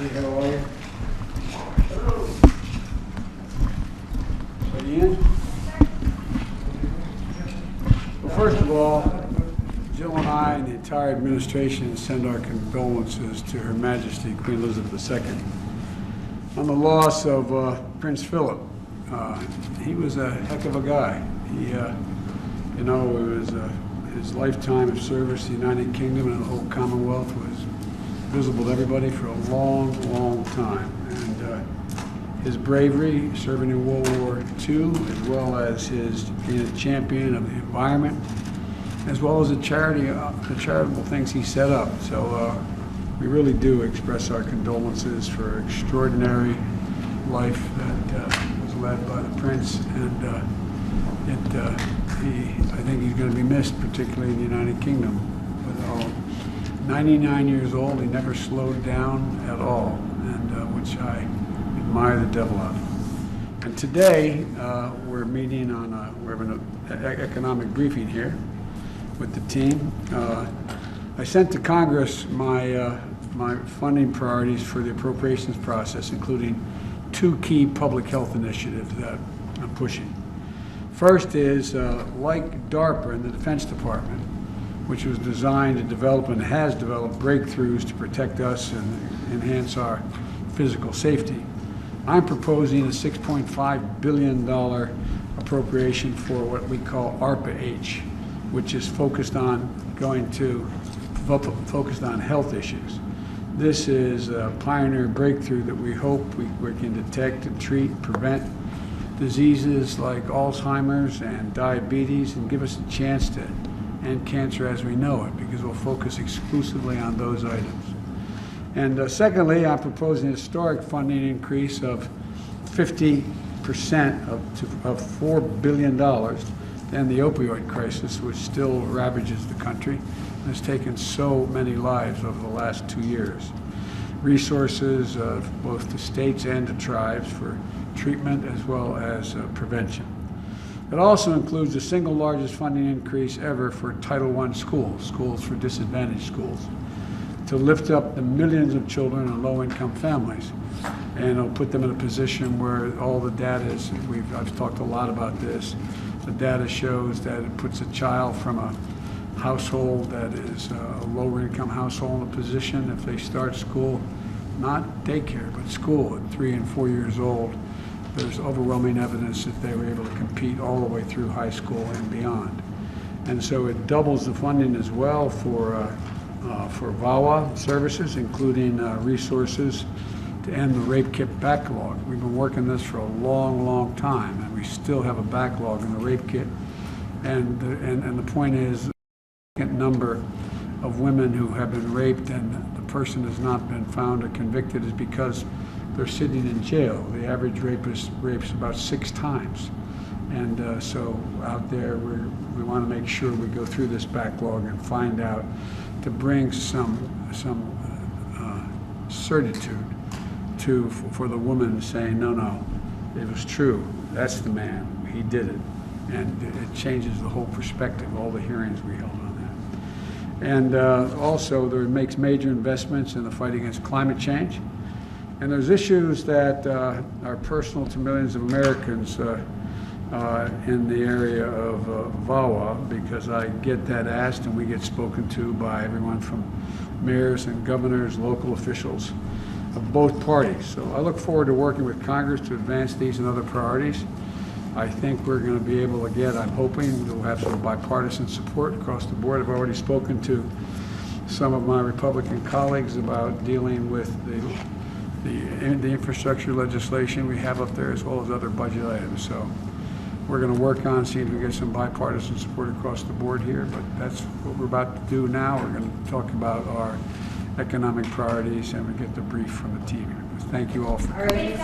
Hey, how are you? Hello. So, Ian? Well, first of all, Jill and I and the entire administration send our condolences to Her Majesty Queen Elizabeth II on the loss of Prince Philip. He was a heck of a guy. He, it was his lifetime of service to the United Kingdom and the whole Commonwealth was visible to everybody for a long, long time. And his bravery serving in World War II, as well as his being a champion of the environment, as well as the charitable things he set up. So we really do express our condolences for extraordinary life that was led by the Prince, and I think he's going to be missed, particularly in the United Kingdom. With all 99 years old, he never slowed down at all, and which I admire the devil out of. And today we're meeting on we're having an economic briefing here with the team. I sent to Congress my funding priorities for the appropriations process, including two key public health initiatives that I'm pushing. First is, like DARPA in the Defense Department, which was designed to develop and has developed breakthroughs to protect us and enhance our physical safety. I'm proposing a $6.5 billion appropriation for what we call ARPA-H, which is focused on health issues. This is a pioneer breakthrough that we hope we can detect and treat and prevent diseases like Alzheimer's and diabetes and give us a chance to end cancer as we know it, because we'll focus exclusively on those items. And secondly, I'm proposing a historic funding increase of 50% of $4 billion to end the opioid crisis, which still ravages the country and has taken so many lives over the last 2 years. Resources both to states and to tribes for treatment as well as prevention. It also includes the single largest funding increase ever for Title I schools for disadvantaged schools, to lift up the millions of children in low-income families. And it'll put them in a position where all the data is, I've talked a lot about this, the data shows that it puts a child from a household that is a lower income household in a position, if they start school, not daycare, but school at 3 and 4 years old, there's overwhelming evidence that they were able to compete all the way through high school and beyond. And so it doubles the funding as well for VAWA services, including resources to end the rape kit backlog. We've been working this for a long, long time, and we still have a backlog in the rape kit. And the point is, the number of women who have been raped and the person has not been found or convicted is because they're sitting in jail. The average rapist rapes about 6 times. And so out there, we want to make sure we go through this backlog and find out to bring some certitude for the woman saying, no, it was true. That's the man. He did it. And it changes the whole perspective, all the hearings we held on that. And also, there makes major investments in the fight against climate change. And there's issues that are personal to millions of Americans in the area of VAWA, because I get that asked and we get spoken to by everyone from mayors and governors, local officials of both parties. So I look forward to working with Congress to advance these and other priorities. I think we're going to be able to get, I'm hoping, we'll have some bipartisan support across the board. I've already spoken to some of my Republican colleagues about dealing with the infrastructure legislation we have up there, as well as other budget items. So we're going to work on seeing if we get some bipartisan support across the board here, but that's what we're about to do now. We're going to talk about our economic priorities and we get the brief from the team here. Thank you all for coming.